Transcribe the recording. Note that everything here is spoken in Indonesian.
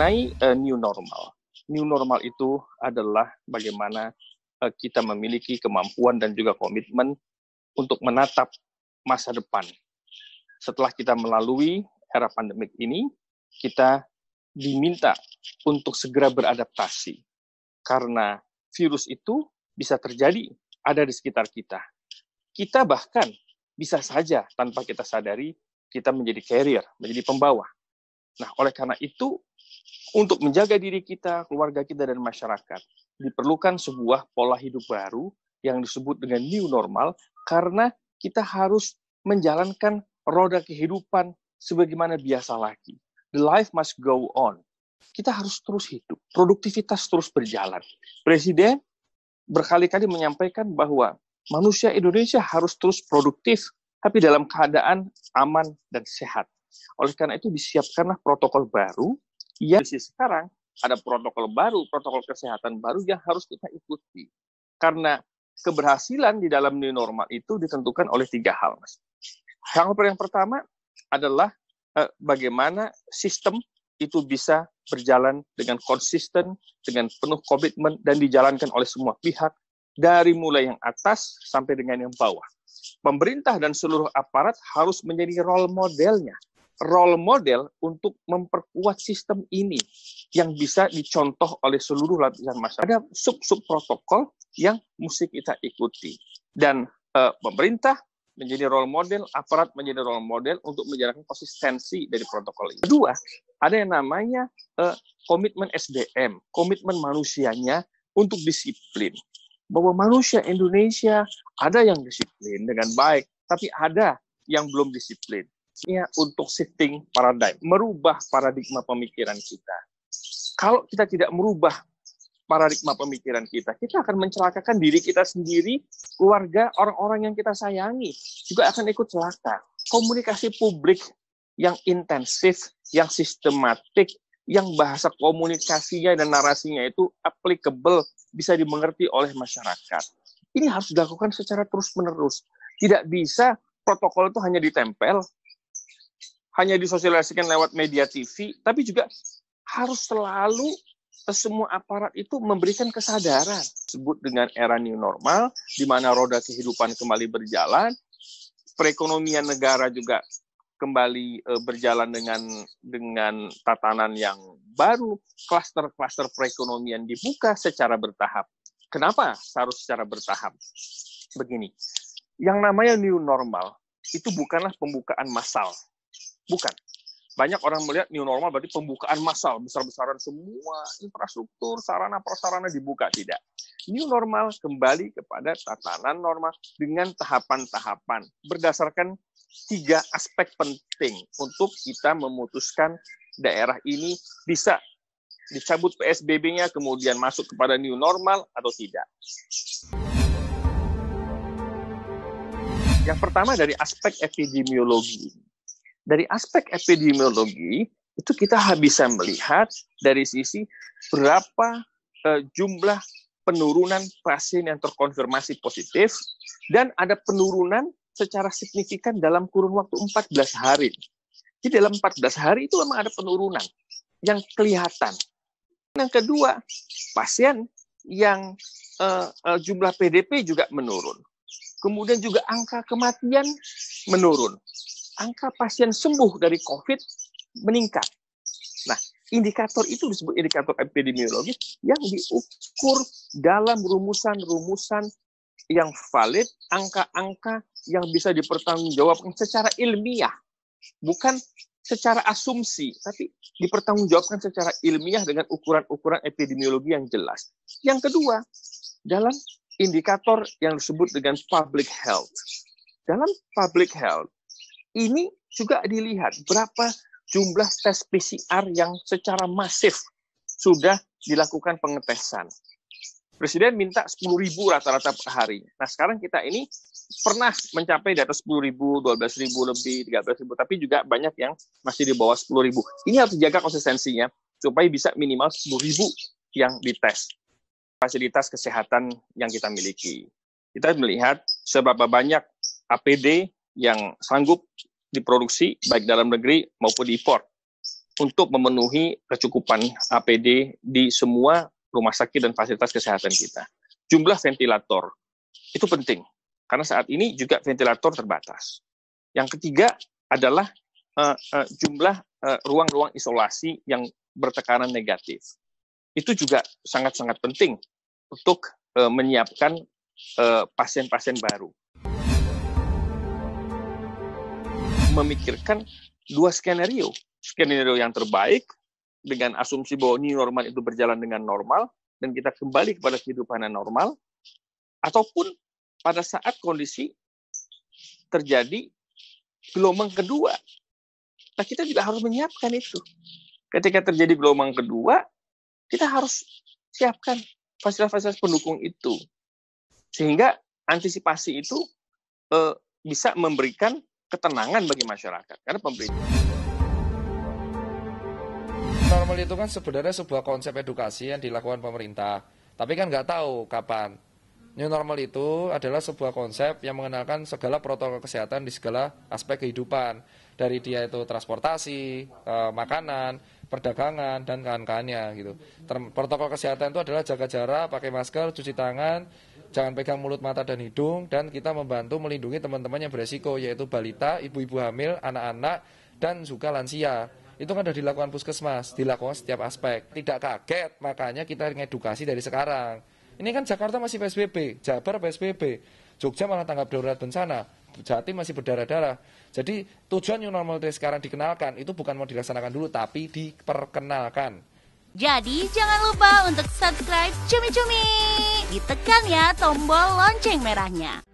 mengenai new normal. New normal itu adalah bagaimana kita memiliki kemampuan dan juga komitmen untuk menatap masa depan. Setelah kita melalui era pandemik ini, kita diminta untuk segera beradaptasi. Karena virus itu bisa terjadi, ada di sekitar kita. Kita bahkan bisa saja tanpa kita sadari, kita menjadi carrier, menjadi pembawa. Nah, oleh karena itu, untuk menjaga diri kita, keluarga kita, dan masyarakat, diperlukan sebuah pola hidup baru yang disebut dengan new normal, karena kita harus menjalankan roda kehidupan sebagaimana biasa lagi. The life must go on. Kita harus terus hidup, produktivitas terus berjalan. Presiden berkali-kali menyampaikan bahwa manusia Indonesia harus terus produktif, tapi dalam keadaan aman dan sehat. Oleh karena itu disiapkanlah protokol baru, yang sekarang ada protokol baru, protokol kesehatan baru yang harus kita ikuti. Karena keberhasilan di dalam new normal itu ditentukan oleh 3 hal, Mas. Yang pertama adalah bagaimana sistem itu bisa berjalan dengan konsisten, dengan penuh komitmen, dan dijalankan oleh semua pihak, dari mulai yang atas sampai dengan yang bawah. Pemerintah dan seluruh aparat harus menjadi role modelnya. Role model untuk memperkuat sistem ini yang bisa dicontoh oleh seluruh lapisan masyarakat. Ada sub-sub protokol yang mesti kita ikuti. Dan pemerintah menjadi role model, aparat menjadi role model untuk menjalankan konsistensi dari protokol ini. Kedua, ada yang namanya komitmen SDM, komitmen manusianya untuk disiplin. Bahwa manusia Indonesia ada yang disiplin dengan baik, tapi ada yang belum disiplin. Untuk shifting paradigm, merubah paradigma pemikiran kita. Kalau kita tidak merubah paradigma pemikiran kita, kita akan mencelakakan diri kita sendiri, keluarga, orang-orang yang kita sayangi, juga akan ikut celaka. Komunikasi publik yang intensif, yang sistematik, yang bahasa komunikasinya dan narasinya itu applicable, bisa dimengerti oleh masyarakat. Ini harus dilakukan secara terus-menerus. Tidak bisa protokol itu hanya ditempel, hanya disosialisasikan lewat media TV, tapi juga harus selalu semua aparat itu memberikan kesadaran. Disebut dengan era new normal, di mana roda kehidupan kembali berjalan, perekonomian negara juga kembali berjalan dengan tatanan yang baru, klaster-klaster perekonomian dibuka secara bertahap. Kenapa harus secara bertahap? Begini, yang namanya new normal itu bukanlah pembukaan massal. Bukan. Banyak orang melihat new normal berarti pembukaan massal, besar-besaran semua infrastruktur, sarana-prasarana dibuka. Tidak. New normal kembali kepada tatanan normal dengan tahapan-tahapan. Berdasarkan 3 aspek penting untuk kita memutuskan daerah ini bisa dicabut PSBB-nya, kemudian masuk kepada new normal atau tidak. Yang pertama dari aspek epidemiologi. Dari aspek epidemiologi, itu kita bisa melihat dari sisi berapa jumlah penurunan pasien yang terkonfirmasi positif, dan ada penurunan secara signifikan dalam kurun waktu 14 hari. Jadi dalam 14 hari itu memang ada penurunan yang kelihatan. Yang kedua, pasien yang jumlah PDP juga menurun. Kemudian juga angka kematian menurun. Angka pasien sembuh dari COVID meningkat. Nah, indikator itu disebut indikator epidemiologis yang diukur dalam rumusan-rumusan yang valid, angka-angka yang bisa dipertanggungjawabkan secara ilmiah, bukan secara asumsi, tapi dipertanggungjawabkan secara ilmiah dengan ukuran-ukuran epidemiologi yang jelas. Yang kedua, dalam indikator yang disebut dengan public health. Dalam public health, ini juga dilihat berapa jumlah tes PCR yang secara masif sudah dilakukan pengetesan. Presiden minta 10.000 rata-rata per hari. Nah, sekarang kita ini pernah mencapai di atas 10.000, 12.000 lebih, 13.000, tapi juga banyak yang masih di bawah 10.000. Ini harus dijaga konsistensinya supaya bisa minimal 10.000 yang dites. Fasilitas kesehatan yang kita miliki. Kita melihat seberapa banyak APD yang sanggup diproduksi baik dalam negeri maupun diimpor. untuk memenuhi kecukupan APD di semua rumah sakit dan fasilitas kesehatan kita. Jumlah ventilator itu penting, karena saat ini juga ventilator terbatas. Yang ketiga adalah jumlah ruang-ruang isolasi yang bertekanan negatif. Itu juga sangat-sangat penting untuk menyiapkan pasien-pasien baru. Memikirkan dua skenario yang terbaik dengan asumsi bahwa new normal itu berjalan dengan normal dan kita kembali kepada kehidupan yang normal, ataupun pada saat kondisi terjadi gelombang kedua. Nah, kita juga harus menyiapkan itu. Ketika terjadi gelombang kedua, kita harus siapkan fasilitas-fasilitas pendukung itu. Sehingga antisipasi itu bisa memberikan ketenangan bagi masyarakat. Karena pemerintah. Normal itu kan sebenarnya sebuah konsep edukasi yang dilakukan pemerintah. Tapi kan nggak tahu kapan. New normal itu adalah sebuah konsep yang mengenalkan segala protokol kesehatan di segala aspek kehidupan. Dari dia itu transportasi, makanan, perdagangan, dan kawan-kawannya gitu. Protokol kesehatan itu adalah jaga jarak, pakai masker, cuci tangan, jangan pegang mulut, mata, dan hidung, dan kita membantu melindungi teman-teman yang beresiko, yaitu balita, ibu-ibu hamil, anak-anak, dan juga lansia. Itu kan sudah dilakukan puskesmas, dilakukan setiap aspek. Tidak kaget, makanya kita ngedukasi dari sekarang. Ini kan Jakarta masih PSBB, Jabar PSBB, Jogja malah tanggap darurat bencana, Jatim masih berdarah-darah. Jadi tujuan new normal dari sekarang dikenalkan, itu bukan mau dilaksanakan dulu, tapi diperkenalkan. Jadi jangan lupa untuk subscribe Cumi-Cumi. Ditekan ya tombol lonceng merahnya.